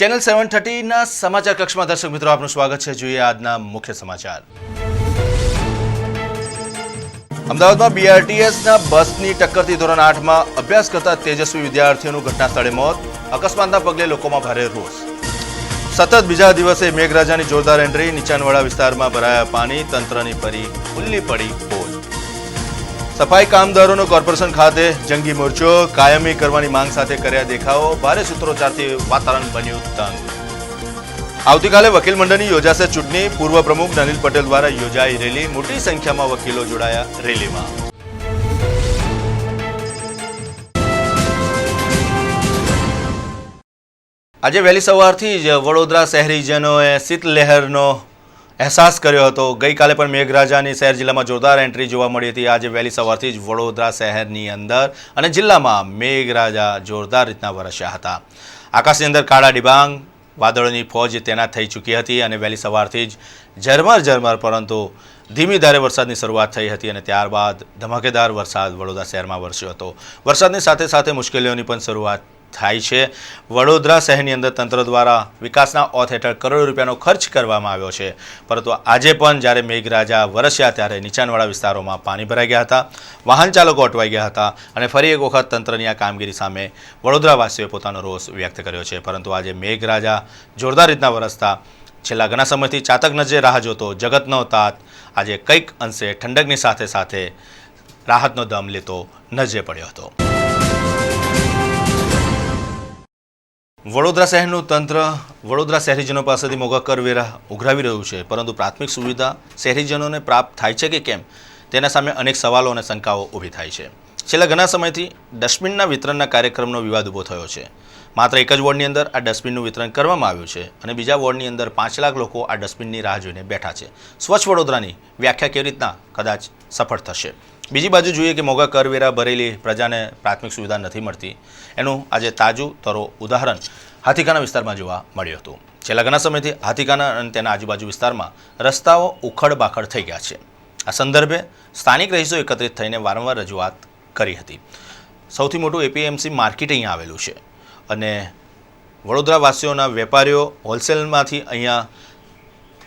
Channel 730 સમાચાર કક્ષમાં દર્શક મિત્રો આપનું સ્વાગત છે। જોઈએ આજના મુખ્ય સમાચાર। અમદાવાદમાં બીઆરટીએસના બસની ટક્કરથી ધોરણ 8માં અભ્યાસ કરતા તેજસ્વી વિદ્યાર્થીઓનું ઘટના સ્થળે મોત। અકસ્માતના પગલે લોકોમાં ભારે રોષ। સતત બીજા દિવસે મેઘરાજાની જોરદાર એન્ટ્રી। નીચાણવાળા વિસ્તારમાં ભરાયા પાણી। તંત્રની ફરી ખુલ્લી પડી પોલ। સફાઈ કામદારોનો કોર્પોરેશન ખાતે જંગી મોરચો। કાયમી કરવાની માંગ સાથે કર્યા દેખાવો। ભારે સૂત્રોચ્ચારથી વાતાવરણ બન્યું તંગ। આવતીકાલે વકીલ મંડળની યોજાશે ચૂંટણી। પૂર્વ પ્રમુખ નલિન પટેલ દ્વારા યોજાઈ રેલી। મોટી સંખ્યામાં વકીલો જોડાયા રેલીમાં। આજે વહેલી સવારથી જ વડોદરા શહેરીજનોએ શીતલહેરનો અહેસાસ કર્યો હતો। ગઈકાલે પણ મેઘરાજાની શહેર જિલ્લામાં જોરદાર એન્ટ્રી જોવા મળી હતી। આજે વહેલી સવારથી જ વડોદરા શહેરની અંદર અને જિલ્લામાં મેઘરાજા જોરદાર રીતના વરસ્યા હતા। આકાશની અંદર કાળા ડિબાંગ વાદળોની ફોજ તૈનાત થઈ ચૂકી હતી અને વહેલી સવારથી જ ઝરમર પરંતુ ધીમી ધારે વરસાદની શરૂઆત થઈ હતી અને ત્યારબાદ ધમાકેદાર વરસાદ વડોદરા શહેરમાં વરસ્યો હતો। વરસાદની સાથે સાથે મુશ્કેલીઓની પણ શરૂઆત થાય છે। વડોદરા શહેરની અંદર તંત્ર દ્વારા વિકાસના ઓથ હેઠળ કરોડો રૂપિયાનો ખર્ચ કરવામાં આવ્યો છે, પરંતુ આજે પણ જ્યારે મેઘરાજા વરસ્યા ત્યારે નીચાણવાળા વિસ્તારોમાં પાણી ભરાઈ ગયા હતા। વાહન ચાલકો અટવાઈ ગયા હતા અને ફરી એક વખત તંત્રની આ કામગીરી સામે વડોદરાવાસીઓએ પોતાનો રોષ વ્યક્ત કર્યો છે। પરંતુ આજે મેઘરાજા જોરદાર રીતના વરસતા છેલ્લા ઘણા સમયથી ચાતક નજરે રાહ જોતો જગતનો તાત આજે કંઈક અંશે ઠંડકની સાથે સાથે રાહતનો દમ લેતો નજરે પડ્યો હતો। વડોદરા શહેરનું તંત્ર વડોદરા શહેરીજનો પાસેથી મોંઘા કરવેરા ઉઘરાવી રહ્યું છે, પરંતુ પ્રાથમિક સુવિધા શહેરીજનોને પ્રાપ્ત થાય છે કે કેમ તેના સામે અનેક સવાલો અને શંકાઓ ઊભી થાય છે। છેલ્લા ઘણા સમયથી ડસ્ટબિનના વિતરણના કાર્યક્રમનો વિવાદ ઊભો થયો છે। માત્ર એક જ વોર્ડની અંદર આ ડસ્ટબિનનું વિતરણ કરવામાં આવ્યું છે અને બીજા વોર્ડની અંદર 5 લાખ લોકો આ ડસ્ટબિનની રાહ જોઈને બેઠા છે। સ્વચ્છ વડોદરાની વ્યાખ્યા કેવી રીતના કદાચ સફળ થશે? બીજી બાજુ જોઈએ કે મોંઘા કરવેરા ભરેલી પ્રજાને પ્રાથમિક સુવિધા નથી મળતી, એનું આજે તાજું તરો ઉદાહરણ હાથીખાના વિસ્તારમાં જોવા મળ્યું હતું। છેલ્લા ઘણા સમયથી હાથીખાના અને તેના આજુબાજુ વિસ્તારમાં રસ્તાઓ ઉખડ-બાખડ થઈ ગયા છે। આ સંદર્ભે સ્થાનિક રહીશો એકત્રિત થઈને વારંવાર રજૂઆત કરી હતી। સૌથી મોટું એપીએમસી માર્કેટ અહીંયા આવેલું છે અને વડોદરાવાસીઓના વેપારીઓ હોલસેલમાંથી અહીંયા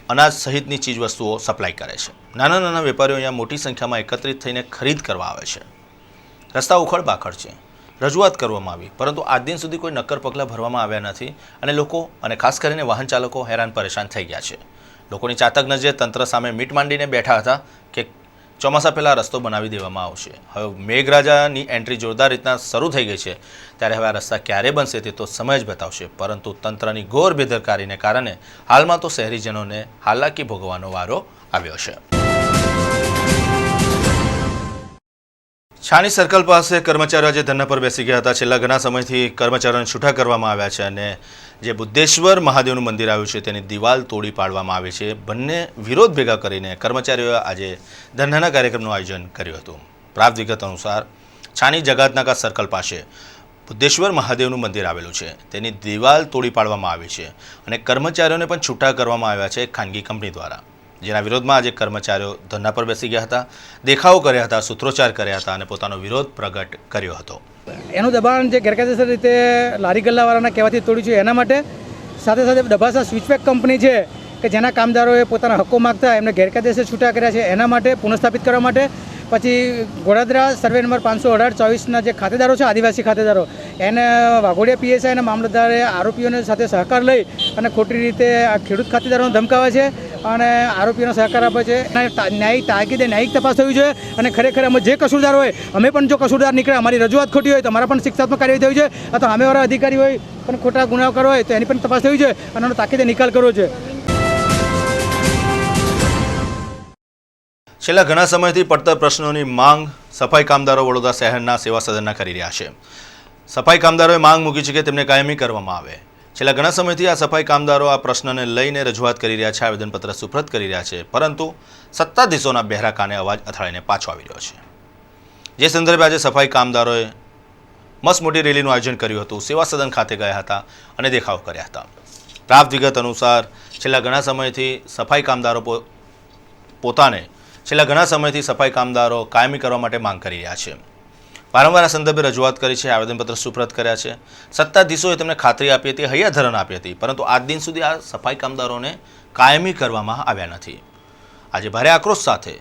અનાજ સહિતની ચીજવસ્તુઓ સપ્લાય કરે છે। નાના નાના વેપારીઓ અહીંયા મોટી સંખ્યામાં એકત્રિત થઈને ખરીદ કરવા આવે છે। રસ્તા ઉખડ-બાખડ છે, રજૂઆત કરવામાં આવી, પરંતુ આજ દિન સુધી કોઈ નક્કર પગલાં ભરવામાં આવ્યા નથી અને લોકો અને ખાસ કરીને વાહન ચાલકો હેરાન પરેશાન થઈ ગયા છે। લોકોની ચાતક નજરે તંત્ર સામે મીટ માંડીને બેઠા હતા કે ચોમાસા પહેલાં રસ્તો બનાવી દેવામાં આવશે। હવે મેઘરાજાની એન્ટ્રી જોરદાર રીતના શરૂ થઈ ગઈ છે, ત્યારે હવે આ રસ્તા ક્યારે બનશે તે તો સમય જ બતાવશે, પરંતુ તંત્રની ઘોર બેદરકારીને કારણે હાલમાં તો શહેરીજનોને હાલાકી ભોગવવાનો વારો આવ્યો છે। છાણી સર્કલ પાસે કર્મચારીઓ આજે ધરણા પર બેસી ગયા હતા। છેલ્લા ઘણા સમયથી કર્મચારીઓને છૂટા કરવામાં આવ્યા છે અને જે બુદ્ધેશ્વર મહાદેવનું મંદિર આવ્યું છે તેની દિવાલ તોડી પાડવામાં આવી છે। બંને વિરોધ ભેગા કરીને કર્મચારીઓએ આજે ધરણાના કાર્યક્રમનું આયોજન કર્યું હતું। પ્રાપ્ત વિગત અનુસાર છાણી જગાતનાકા સર્કલ પાસે બુદ્ધેશ્વર મહાદેવનું મંદિર આવેલું છે, તેની દિવાલ તોડી પાડવામાં આવી છે અને કર્મચારીઓને પણ છૂટા કરવામાં આવ્યા છે ખાનગી કંપની દ્વારા, જેના વિરોધમાં આજે કર્મચારીઓ ધરણા પર બેસી ગયા હતા, દેખાવો કર્યા હતા, સૂત્રોચ્ચાર કર્યા હતા અને પોતાનો વિરોધ પ્રગટ કર્યો હતો। એનું દબાણ જે ગેરકાયદેસર રીતે લારી ગલ્લાવાળાના કહેવાથી તોડ્યું છે એના માટે, સાથે સાથે દબાસા સ્વિચપેક કંપની છે કે જેના કામદારોએ પોતાના હક્કો માગતા એમને ગેરકાયદેસર છૂટા કર્યા છે એના માટે પુનઃસ્થાપિત કરવા માટે, પછી ગોડાદરા સર્વે નંબર 518-24ના જે ખાતેદારો છે આદિવાસી ખાતેદારો એને વાઘોડિયા પીએસઆઈ અને મામલતદારે આરોપીઓને સાથે સહકાર લઈ અને ખોટી રીતે આ ખેડૂત ખાતેદારોને ધમકાવે છે અને આરોપીઓનો સહકાર આપે છે। ન્યાયિક તપાસ થવી જોઈએ અને ખરેખર અમે જે કસૂરદાર હોય, અમે પણ જો કસૂરદાર નીકળે, અમારી રજૂઆત ખોટી હોય તો અમારા પણ શિક્ષાત્મક કાર્યવાહી થવી જોઈએ, અથવા સામેવાળા અધિકારી હોય પણ ખોટા ગુનાકાર હોય તો એની પણ તપાસ થવી જોઈએ અને એનો તાકીદે નિકાલ કરવો જોઈએ। છેલ્લા ઘણા સમયથી પડતર પ્રશ્નોની માંગ સફાઈ કામદારો વડોદરા શહેરના સેવા સદનના કરી રહ્યા છે। સફાઈ કામદારોએ માંગ મૂકી છે કે તેમને કાયમી કરવામાં આવે। છેલ્લા ઘણા સમયથી આ સફાઈ કામદારો આ પ્રશ્નને લઈને રજૂઆત કરી રહ્યા છે, આવેદનપત્ર સુપ્રત કરી રહ્યા છે, પરંતુ સત્તાધીશોના બહેરા કાને અવાજ અથડાઈને પાછો આવી રહ્યો છે। જે સંદર્ભે આજે સફાઈ કામદારોએ મસ્ત મોટી રેલીનું આયોજન કર્યું હતું, સેવા સદન ખાતે ગયા હતા અને દેખાવ કર્યા હતા। પ્રાપ્ત વિગત અનુસાર છેલ્લા ઘણા સમયથી સફાઈ કામદારો કાયમી કરવા માટે માંગ કરી રહ્યા છે। વારંવાર આ સંદર્ભે રજૂઆત કરી છે, આવેદનપત્ર સુપ્રત કર્યા છે. સત્તાધીશોએ તેમને ખાતરી આપી હતી, હૈયાધરણ આપી હતી, પરંતુ આજ દિન સુધી આ સફાઈ કામદારોને કાયમી કરવામાં આવ્યા નથી. આજે ભારે આક્રોશ સાથે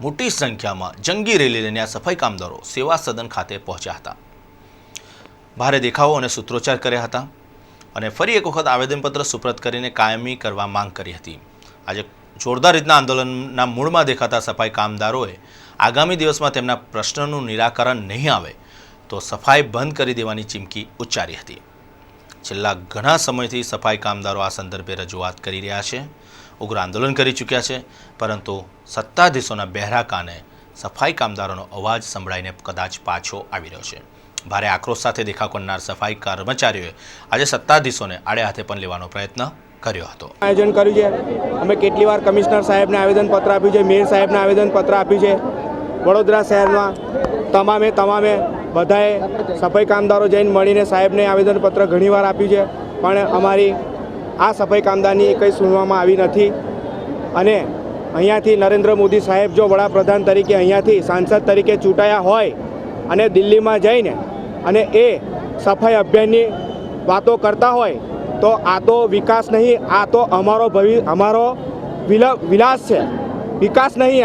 મોટી સંખ્યામાં જંગી રેલી લઈને આ સફાઈ કામદારો સેવા સદન ખાતે પહોંચ્યા હતા. ભારે દેખાવો અને સૂત્રોચ્ચાર કર્યા હતા અને ફરી એક વખત આવેદનપત્ર સુપ્રત કરીને કાયમી કરવા માંગ કરી હતી. આજે જોરદાર રીતના આંદોલનના મૂળમાં દેખાતા સફાઈ કામદારોએ આગામી દિવસમાં તેમના પ્રશ્નનું નિરાકરણ નહીં આવે તો સફાઈ બંધ કરી દેવાની ચીમકી ઉચ્ચારી હતી. છેલ્લા ઘણા સમયથી સફાઈ કામદારો આ સંદર્ભે રજૂઆત કરી રહ્યા છે, ઉગ્ર આંદોલન કરી ચૂક્યા છે, પરંતુ સત્તાધીશોના બહેરા કાને સફાઈ કામદારોનો અવાજ સંભળાઈને કદાચ પાછો આવી રહ્યો છે. ભારે આક્રોશ સાથે દેખાવ કરનાર સફાઈ કર્મચારીઓએ આજે સત્તાધીશોને આડે હાથે પણ લેવાનો પ્રયત્ન કર્યો હતો. આયોજન કર્યું છે. અમે કેટલી વાર કમિશનર સાહેબને આવેદનપત્ર આપ્યું છે, મેયર સાહેબને આવેદનપત્ર આપ્યું છે. વડોદરા શહેરમાં તમામે બધાએ સફાઈ કામદારો જઈને મળીને સાહેબને આવેદનપત્ર ઘણીવાર આપ્યું છે, પણ અમારી આ સફાઈ કામદારની કંઈ સુનવામાં આવી નથી. અને અહીંયાથી નરેન્દ્ર મોદી સાહેબ જો વડાપ્રધાન તરીકે અહીંયાથી સાંસદ તરીકે ચૂંટાયા હોય અને દિલ્હીમાં જઈને અને એ સફાઈ અભિયાનની વાતો કરતા હોય તો આ તો વિકાસ નહીં, આ તો અમારો વિલાસ છે, વિકાસ નહીં.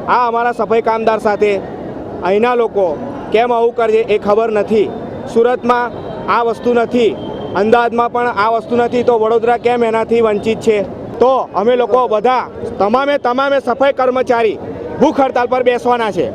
આ અમારા સફાઈ કામદાર સાથે અહીંના લોકો કેમ આવું કરે એ ખબર નથી. સુરતમાં આ વસ્તુ નથી, અમદાવાદમાં પણ આ વસ્તુ નથી, તો વડોદરા કેમ એનાથી વંચિત છે? તો અમે લોકો બધા તમામે સફાઈ કર્મચારી ભૂખ હડતાલ પર બેસવાના છે.